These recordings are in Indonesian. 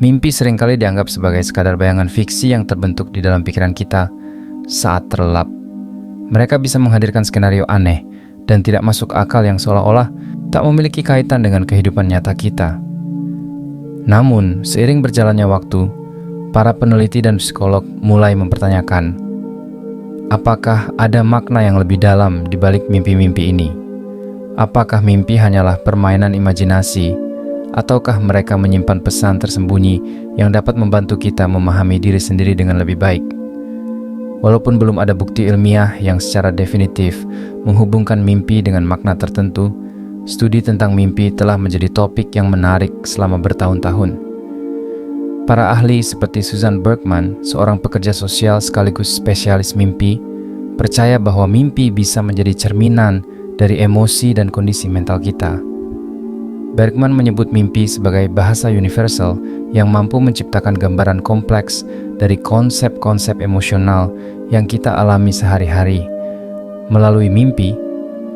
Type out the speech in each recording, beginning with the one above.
Mimpi seringkali dianggap sebagai sekadar bayangan fiksi yang terbentuk di dalam pikiran kita saat terlelap. Mereka bisa menghadirkan skenario aneh dan tidak masuk akal yang seolah-olah tak memiliki kaitan dengan kehidupan nyata kita. Namun, seiring berjalannya waktu, para peneliti dan psikolog mulai mempertanyakan, apakah ada makna yang lebih dalam di balik mimpi-mimpi ini? Apakah mimpi hanyalah permainan imajinasi? Ataukah mereka menyimpan pesan tersembunyi yang dapat membantu kita memahami diri sendiri dengan lebih baik? Walaupun belum ada bukti ilmiah yang secara definitif menghubungkan mimpi dengan makna tertentu, studi tentang mimpi telah menjadi topik yang menarik selama bertahun-tahun. Para ahli seperti Susan Berkman, seorang pekerja sosial sekaligus spesialis mimpi, percaya bahwa mimpi bisa menjadi cerminan dari emosi dan kondisi mental kita. Berkman menyebut mimpi sebagai bahasa universal yang mampu menciptakan gambaran kompleks dari konsep-konsep emosional yang kita alami sehari-hari. Melalui mimpi,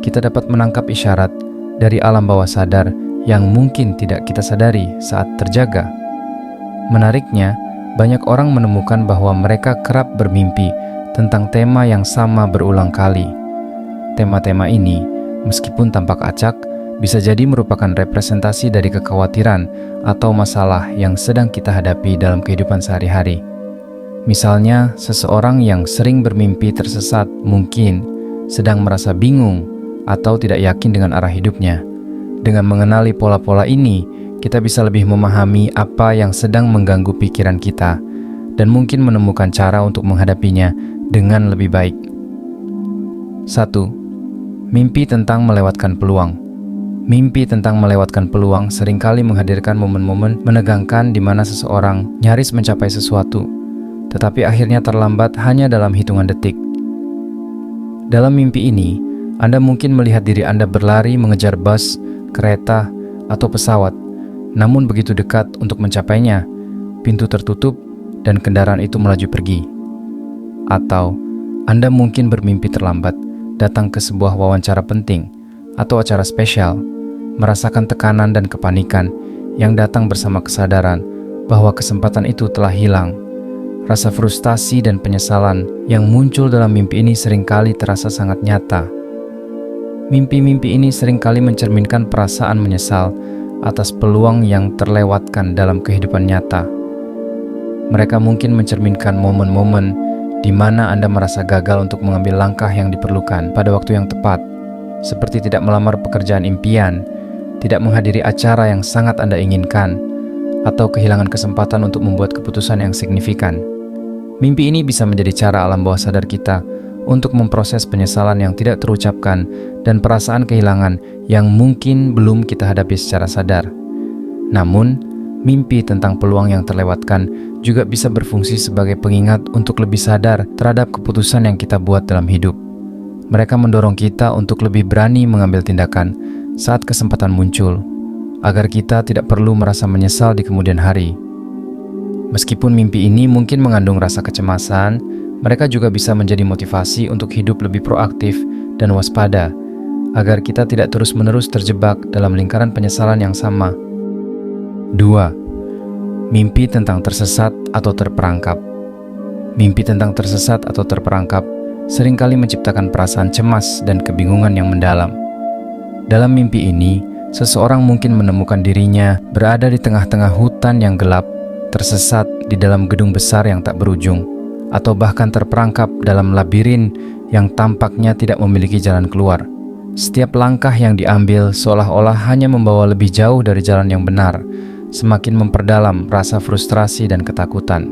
kita dapat menangkap isyarat dari alam bawah sadar yang mungkin tidak kita sadari saat terjaga. Menariknya, banyak orang menemukan bahwa mereka kerap bermimpi tentang tema yang sama berulang kali. Tema-tema ini, meskipun tampak acak, bisa jadi merupakan representasi dari kekhawatiran atau masalah yang sedang kita hadapi dalam kehidupan sehari-hari. Misalnya, seseorang yang sering bermimpi tersesat mungkin sedang merasa bingung atau tidak yakin dengan arah hidupnya. Dengan mengenali pola-pola ini, kita bisa lebih memahami apa yang sedang mengganggu pikiran kita dan mungkin menemukan cara untuk menghadapinya dengan lebih baik. 1. Mimpi tentang melewatkan peluang. Mimpi tentang melewatkan peluang seringkali menghadirkan momen-momen menegangkan di mana seseorang nyaris mencapai sesuatu, tetapi akhirnya terlambat hanya dalam hitungan detik. Dalam mimpi ini, Anda mungkin melihat diri Anda berlari mengejar bus, kereta, atau pesawat, namun begitu dekat untuk mencapainya, pintu tertutup dan kendaraan itu melaju pergi. Atau, Anda mungkin bermimpi terlambat, datang ke sebuah wawancara penting atau acara spesial, merasakan tekanan dan kepanikan yang datang bersama kesadaran bahwa kesempatan itu telah hilang. Rasa frustasi dan penyesalan yang muncul dalam mimpi ini seringkali terasa sangat nyata. Mimpi-mimpi ini seringkali mencerminkan perasaan menyesal atas peluang yang terlewatkan dalam kehidupan nyata. Mereka mungkin mencerminkan momen-momen di mana Anda merasa gagal untuk mengambil langkah yang diperlukan pada waktu yang tepat, seperti tidak melamar pekerjaan impian, tidak menghadiri acara yang sangat Anda inginkan, atau kehilangan kesempatan untuk membuat keputusan yang signifikan. Mimpi ini bisa menjadi cara alam bawah sadar kita untuk memproses penyesalan yang tidak terucapkan dan perasaan kehilangan yang mungkin belum kita hadapi secara sadar. Namun, mimpi tentang peluang yang terlewatkan juga bisa berfungsi sebagai pengingat untuk lebih sadar terhadap keputusan yang kita buat dalam hidup. Mereka mendorong kita untuk lebih berani mengambil tindakan saat kesempatan muncul, agar kita tidak perlu merasa menyesal di kemudian hari. Meskipun mimpi ini mungkin mengandung rasa kecemasan, mereka juga bisa menjadi motivasi untuk hidup lebih proaktif dan waspada, agar kita tidak terus-menerus terjebak dalam lingkaran penyesalan yang sama. 2. Mimpi tentang tersesat atau terperangkap. Mimpi tentang tersesat atau terperangkap seringkali menciptakan perasaan cemas dan kebingungan yang mendalam. Dalam mimpi ini, seseorang mungkin menemukan dirinya berada di tengah-tengah hutan yang gelap, tersesat di dalam gedung besar yang tak berujung, atau bahkan terperangkap dalam labirin yang tampaknya tidak memiliki jalan keluar. Setiap langkah yang diambil seolah-olah hanya membawa lebih jauh dari jalan yang benar, semakin memperdalam rasa frustrasi dan ketakutan.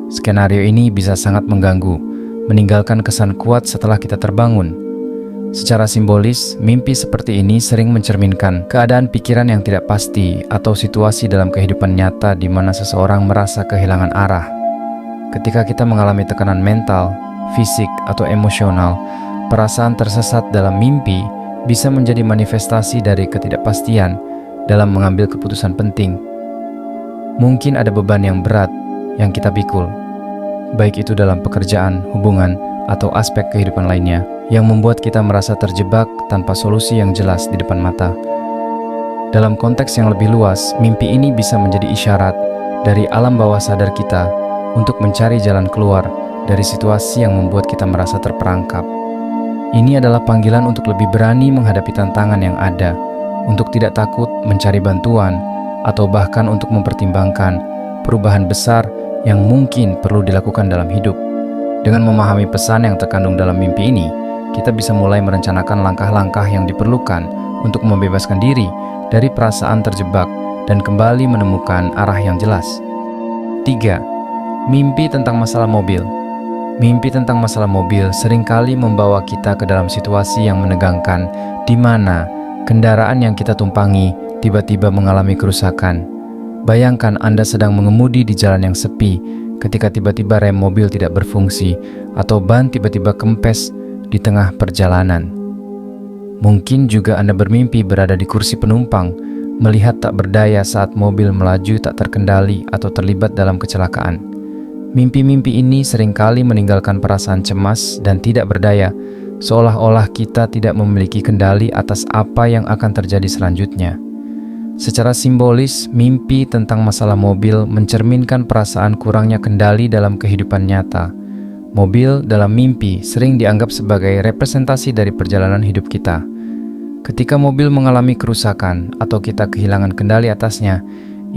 Skenario ini bisa sangat mengganggu, meninggalkan kesan kuat setelah kita terbangun. Secara simbolis, mimpi seperti ini sering mencerminkan keadaan pikiran yang tidak pasti atau situasi dalam kehidupan nyata di mana seseorang merasa kehilangan arah. Ketika kita mengalami tekanan mental, fisik, atau emosional, perasaan tersesat dalam mimpi bisa menjadi manifestasi dari ketidakpastian dalam mengambil keputusan penting. Mungkin ada beban yang berat yang kita pikul, baik itu dalam pekerjaan, hubungan, atau aspek kehidupan lainnya, yang membuat kita merasa terjebak tanpa solusi yang jelas di depan mata. Dalam konteks yang lebih luas, mimpi ini bisa menjadi isyarat dari alam bawah sadar kita untuk mencari jalan keluar dari situasi yang membuat kita merasa terperangkap. Ini adalah panggilan untuk lebih berani menghadapi tantangan yang ada, untuk tidak takut mencari bantuan, atau bahkan untuk mempertimbangkan perubahan besar yang mungkin perlu dilakukan dalam hidup. Dengan memahami pesan yang terkandung dalam mimpi ini, kita bisa mulai merencanakan langkah-langkah yang diperlukan untuk membebaskan diri dari perasaan terjebak dan kembali menemukan arah yang jelas. 3. Mimpi tentang masalah mobil. Mimpi tentang masalah mobil seringkali membawa kita ke dalam situasi yang menegangkan, di mana kendaraan yang kita tumpangi tiba-tiba mengalami kerusakan. Bayangkan Anda sedang mengemudi di jalan yang sepi ketika tiba-tiba rem mobil tidak berfungsi atau ban tiba-tiba kempes di tengah perjalanan. Mungkin juga Anda bermimpi berada di kursi penumpang, melihat tak berdaya saat mobil melaju tak terkendali atau terlibat dalam kecelakaan. Mimpi-mimpi ini seringkali meninggalkan perasaan cemas dan tidak berdaya, seolah-olah kita tidak memiliki kendali atas apa yang akan terjadi selanjutnya. Secara simbolis, mimpi tentang masalah mobil mencerminkan perasaan kurangnya kendali dalam kehidupan nyata. Mobil dalam mimpi sering dianggap sebagai representasi dari perjalanan hidup kita. Ketika mobil mengalami kerusakan atau kita kehilangan kendali atasnya,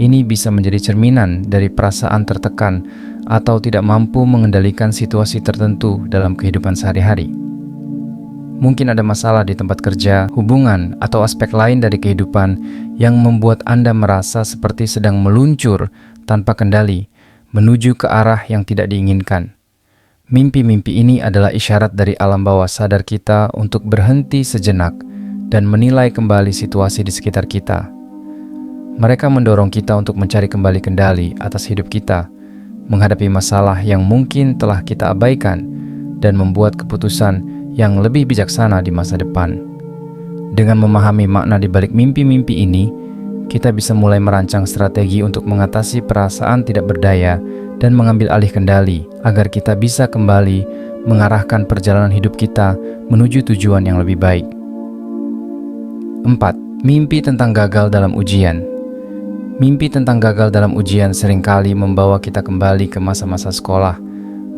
ini bisa menjadi cerminan dari perasaan tertekan atau tidak mampu mengendalikan situasi tertentu dalam kehidupan sehari-hari. Mungkin ada masalah di tempat kerja, hubungan, atau aspek lain dari kehidupan yang membuat Anda merasa seperti sedang meluncur tanpa kendali, menuju ke arah yang tidak diinginkan. Mimpi-mimpi ini adalah isyarat dari alam bawah sadar kita untuk berhenti sejenak dan menilai kembali situasi di sekitar kita. Mereka mendorong kita untuk mencari kembali kendali atas hidup kita, menghadapi masalah yang mungkin telah kita abaikan, dan membuat keputusan yang lebih bijaksana di masa depan. Dengan memahami makna di balik mimpi-mimpi ini, kita bisa mulai merancang strategi untuk mengatasi perasaan tidak berdaya dan mengambil alih kendali agar kita bisa kembali mengarahkan perjalanan hidup kita menuju tujuan yang lebih baik. 4. Mimpi tentang gagal dalam ujian. Mimpi tentang gagal dalam ujian seringkali membawa kita kembali ke masa-masa sekolah,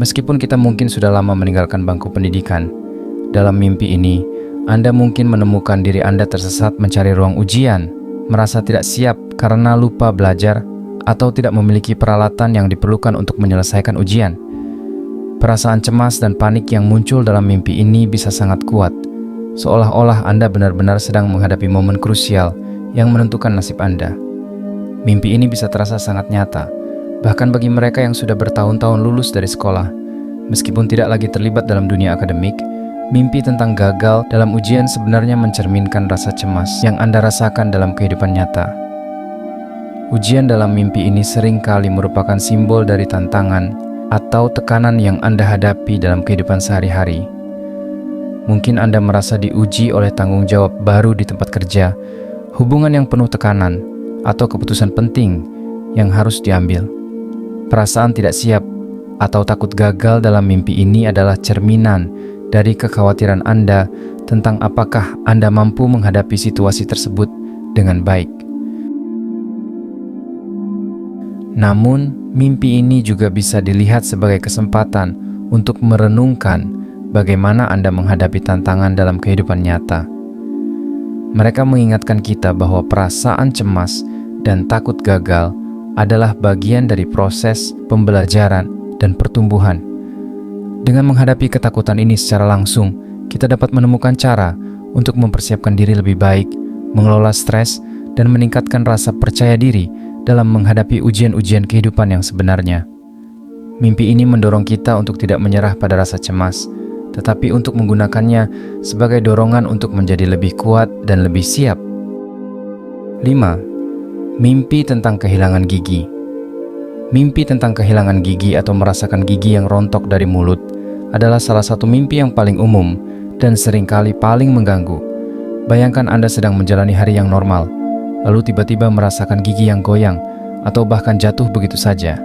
meskipun kita mungkin sudah lama meninggalkan bangku pendidikan. Dalam mimpi ini, Anda mungkin menemukan diri Anda tersesat mencari ruang ujian, merasa tidak siap karena lupa belajar, atau tidak memiliki peralatan yang diperlukan untuk menyelesaikan ujian. Perasaan cemas dan panik yang muncul dalam mimpi ini bisa sangat kuat, seolah-olah Anda benar-benar sedang menghadapi momen krusial yang menentukan nasib Anda. Mimpi ini bisa terasa sangat nyata, bahkan bagi mereka yang sudah bertahun-tahun lulus dari sekolah. Meskipun tidak lagi terlibat dalam dunia akademik, mimpi tentang gagal dalam ujian sebenarnya mencerminkan rasa cemas yang Anda rasakan dalam kehidupan nyata. Ujian dalam mimpi ini seringkali merupakan simbol dari tantangan atau tekanan yang Anda hadapi dalam kehidupan sehari-hari. Mungkin Anda merasa diuji oleh tanggung jawab baru di tempat kerja, hubungan yang penuh tekanan, atau keputusan penting yang harus diambil. Perasaan tidak siap atau takut gagal dalam mimpi ini adalah cerminan dari kekhawatiran Anda tentang apakah Anda mampu menghadapi situasi tersebut dengan baik. Namun, mimpi ini juga bisa dilihat sebagai kesempatan untuk merenungkan bagaimana Anda menghadapi tantangan dalam kehidupan nyata. Mereka mengingatkan kita bahwa perasaan cemas dan takut gagal adalah bagian dari proses pembelajaran dan pertumbuhan. Dengan menghadapi ketakutan ini secara langsung, kita dapat menemukan cara untuk mempersiapkan diri lebih baik, mengelola stres, dan meningkatkan rasa percaya diri dalam menghadapi ujian-ujian kehidupan yang sebenarnya. Mimpi ini mendorong kita untuk tidak menyerah pada rasa cemas, tetapi untuk menggunakannya sebagai dorongan untuk menjadi lebih kuat dan lebih siap. 5. Mimpi tentang kehilangan gigi. Mimpi tentang kehilangan gigi atau merasakan gigi yang rontok dari mulut adalah salah satu mimpi yang paling umum dan seringkali paling mengganggu. Bayangkan Anda sedang menjalani hari yang normal, lalu tiba-tiba merasakan gigi yang goyang atau bahkan jatuh begitu saja.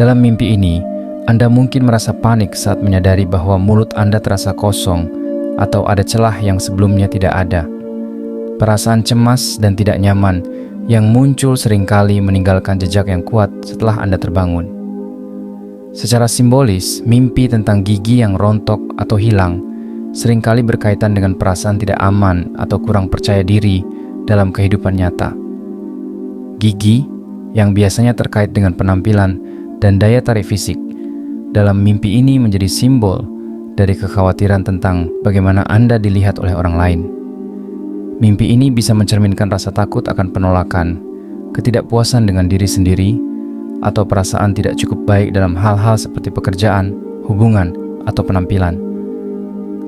Dalam mimpi ini, Anda mungkin merasa panik saat menyadari bahwa mulut Anda terasa kosong atau ada celah yang sebelumnya tidak ada. Perasaan cemas dan tidak nyaman yang muncul seringkali meninggalkan jejak yang kuat setelah Anda terbangun. Secara simbolis, mimpi tentang gigi yang rontok atau hilang seringkali berkaitan dengan perasaan tidak aman atau kurang percaya diri dalam kehidupan nyata. Gigi yang biasanya terkait dengan penampilan dan daya tarik fisik dalam mimpi ini menjadi simbol dari kekhawatiran tentang bagaimana Anda dilihat oleh orang lain. Mimpi ini bisa mencerminkan rasa takut akan penolakan, ketidakpuasan dengan diri sendiri, atau perasaan tidak cukup baik dalam hal-hal seperti pekerjaan, hubungan, atau penampilan.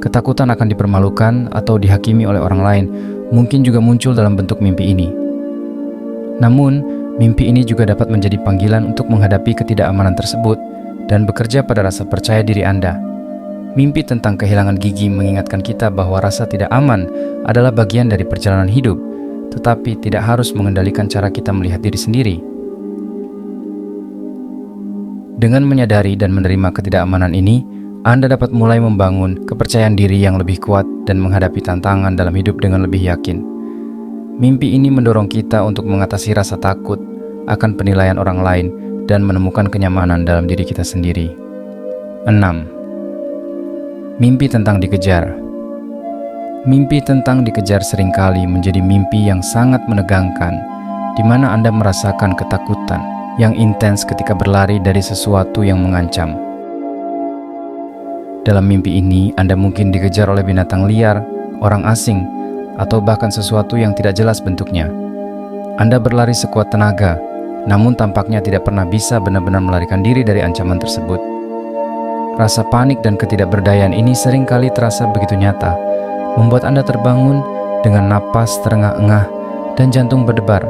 Ketakutan akan dipermalukan atau dihakimi oleh orang lain mungkin juga muncul dalam bentuk mimpi ini. Namun, mimpi ini juga dapat menjadi panggilan untuk menghadapi ketidakamanan tersebut dan bekerja pada rasa percaya diri Anda. Mimpi tentang kehilangan gigi mengingatkan kita bahwa rasa tidak aman adalah bagian dari perjalanan hidup, tetapi tidak harus mengendalikan cara kita melihat diri sendiri. Dengan menyadari dan menerima ketidakamanan ini, Anda dapat mulai membangun kepercayaan diri yang lebih kuat dan menghadapi tantangan dalam hidup dengan lebih yakin. Mimpi ini mendorong kita untuk mengatasi rasa takut akan penilaian orang lain dan menemukan kenyamanan dalam diri kita sendiri. 6. Mimpi tentang dikejar. Mimpi tentang dikejar seringkali menjadi mimpi yang sangat menegangkan, di mana Anda merasakan ketakutan yang intens ketika berlari dari sesuatu yang mengancam. Dalam mimpi ini, Anda mungkin dikejar oleh binatang liar, orang asing, atau bahkan sesuatu yang tidak jelas bentuknya. Anda berlari sekuat tenaga, namun tampaknya tidak pernah bisa benar-benar melarikan diri dari ancaman tersebut. Rasa panik dan ketidakberdayaan ini seringkali terasa begitu nyata, membuat Anda terbangun dengan napas terengah-engah dan jantung berdebar.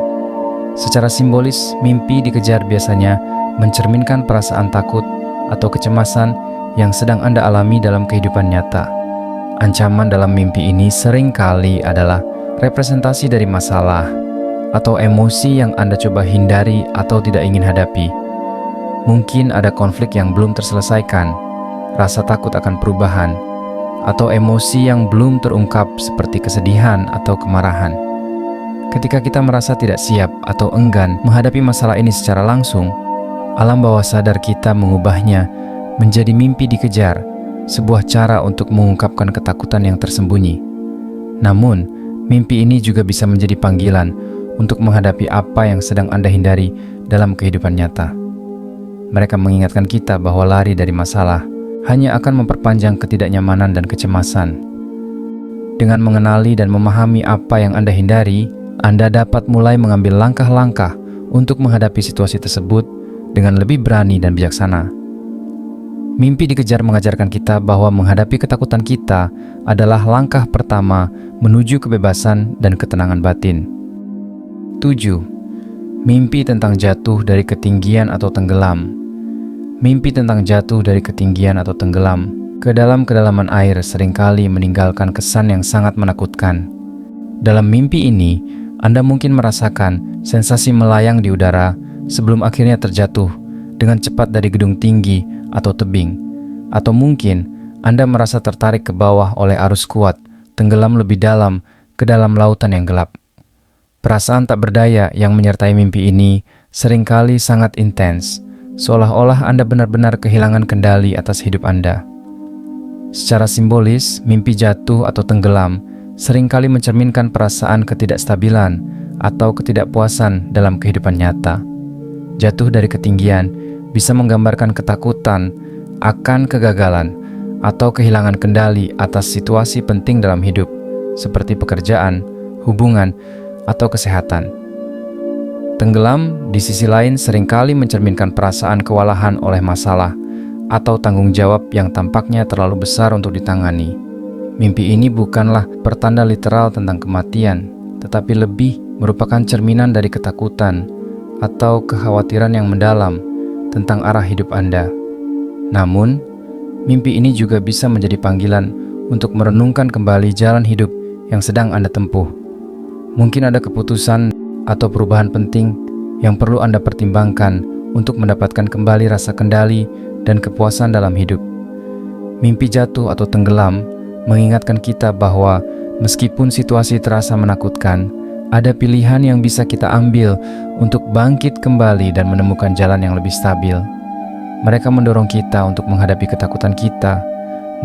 Secara simbolis, mimpi dikejar biasanya mencerminkan perasaan takut atau kecemasan yang sedang Anda alami dalam kehidupan nyata. Ancaman dalam mimpi ini seringkali adalah representasi dari masalah atau emosi yang Anda coba hindari atau tidak ingin hadapi. Mungkin ada konflik yang belum terselesaikan, rasa takut akan perubahan, atau emosi yang belum terungkap seperti kesedihan atau kemarahan. Ketika kita merasa tidak siap atau enggan menghadapi masalah ini secara langsung, alam bawah sadar kita mengubahnya menjadi mimpi dikejar, sebuah cara untuk mengungkapkan ketakutan yang tersembunyi. Namun, mimpi ini juga bisa menjadi panggilan untuk menghadapi apa yang sedang Anda hindari dalam kehidupan nyata. Mereka mengingatkan kita bahwa lari dari masalah hanya akan memperpanjang ketidaknyamanan dan kecemasan. Dengan mengenali dan memahami apa yang Anda hindari, Anda dapat mulai mengambil langkah-langkah untuk menghadapi situasi tersebut dengan lebih berani dan bijaksana. Mimpi dikejar mengajarkan kita bahwa menghadapi ketakutan kita adalah langkah pertama menuju kebebasan dan ketenangan batin. 7. Mimpi tentang jatuh dari ketinggian atau tenggelam. Mimpi tentang jatuh dari ketinggian atau tenggelam ke dalam kedalaman air seringkali meninggalkan kesan yang sangat menakutkan. Dalam mimpi ini, Anda mungkin merasakan sensasi melayang di udara sebelum akhirnya terjatuh dengan cepat dari gedung tinggi atau tebing. Atau mungkin Anda merasa tertarik ke bawah oleh arus kuat, tenggelam lebih dalam ke dalam lautan yang gelap. Perasaan tak berdaya yang menyertai mimpi ini seringkali sangat intens, seolah-olah Anda benar-benar kehilangan kendali atas hidup Anda. Secara simbolis, mimpi jatuh atau tenggelam seringkali mencerminkan perasaan ketidakstabilan atau ketidakpuasan dalam kehidupan nyata. Jatuh dari ketinggian bisa menggambarkan ketakutan akan kegagalan atau kehilangan kendali atas situasi penting dalam hidup, seperti pekerjaan, hubungan, atau kesehatan. Tenggelam di sisi lain seringkali mencerminkan perasaan kewalahan oleh masalah atau tanggung jawab yang tampaknya terlalu besar untuk ditangani. Mimpi ini bukanlah pertanda literal tentang kematian, tetapi lebih merupakan cerminan dari ketakutan atau kekhawatiran yang mendalam tentang arah hidup Anda. Namun, mimpi ini juga bisa menjadi panggilan untuk merenungkan kembali jalan hidup yang sedang Anda tempuh. Mungkin ada keputusan atau perubahan penting yang perlu Anda pertimbangkan untuk mendapatkan kembali rasa kendali dan kepuasan dalam hidup. Mimpi jatuh atau tenggelam mengingatkan kita bahwa meskipun situasi terasa menakutkan, Ada pilihan yang bisa kita ambil untuk bangkit kembali dan menemukan jalan yang lebih stabil. Mereka mendorong kita untuk menghadapi ketakutan kita,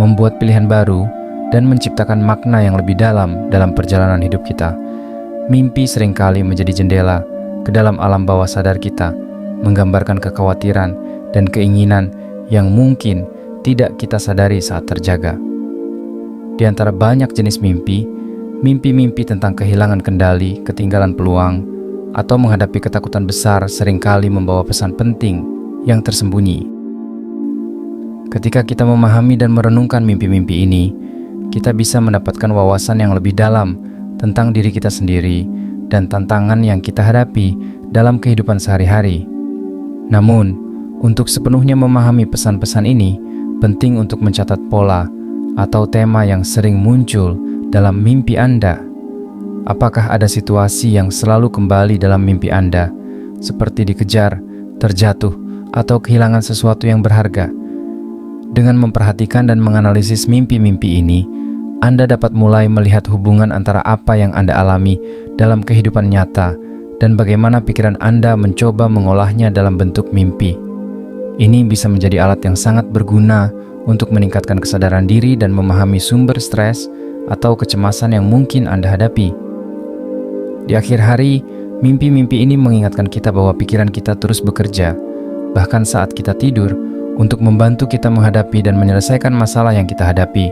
membuat pilihan baru, dan menciptakan makna yang lebih dalam perjalanan hidup kita. Mimpi seringkali menjadi jendela ke dalam alam bawah sadar kita, menggambarkan kekhawatiran dan keinginan yang mungkin tidak kita sadari saat terjaga. Di antara banyak jenis mimpi, mimpi-mimpi tentang kehilangan kendali, ketinggalan peluang, atau menghadapi ketakutan besar seringkali membawa pesan penting yang tersembunyi. Ketika kita memahami dan merenungkan mimpi-mimpi ini, kita bisa mendapatkan wawasan yang lebih dalam tentang diri kita sendiri dan tantangan yang kita hadapi dalam kehidupan sehari-hari. Namun, untuk sepenuhnya memahami pesan-pesan ini, penting untuk mencatat pola atau tema yang sering muncul dalam mimpi Anda. Apakah ada situasi yang selalu kembali dalam mimpi Anda, seperti dikejar, terjatuh, atau kehilangan sesuatu yang berharga? Dengan memperhatikan dan menganalisis mimpi-mimpi ini, Anda dapat mulai melihat hubungan antara apa yang Anda alami dalam kehidupan nyata dan bagaimana pikiran Anda mencoba mengolahnya dalam bentuk mimpi. Ini bisa menjadi alat yang sangat berguna untuk meningkatkan kesadaran diri dan memahami sumber stres atau kecemasan yang mungkin Anda hadapi. Di akhir hari, mimpi-mimpi ini mengingatkan kita bahwa pikiran kita terus bekerja, bahkan saat kita tidur, untuk membantu kita menghadapi dan menyelesaikan masalah yang kita hadapi.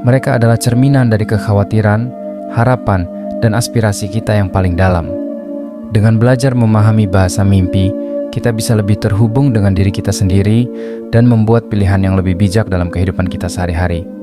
Mereka adalah cerminan dari kekhawatiran, harapan, dan aspirasi kita yang paling dalam. Dengan belajar memahami bahasa mimpi, kita bisa lebih terhubung dengan diri kita sendiri dan membuat pilihan yang lebih bijak dalam kehidupan kita sehari-hari.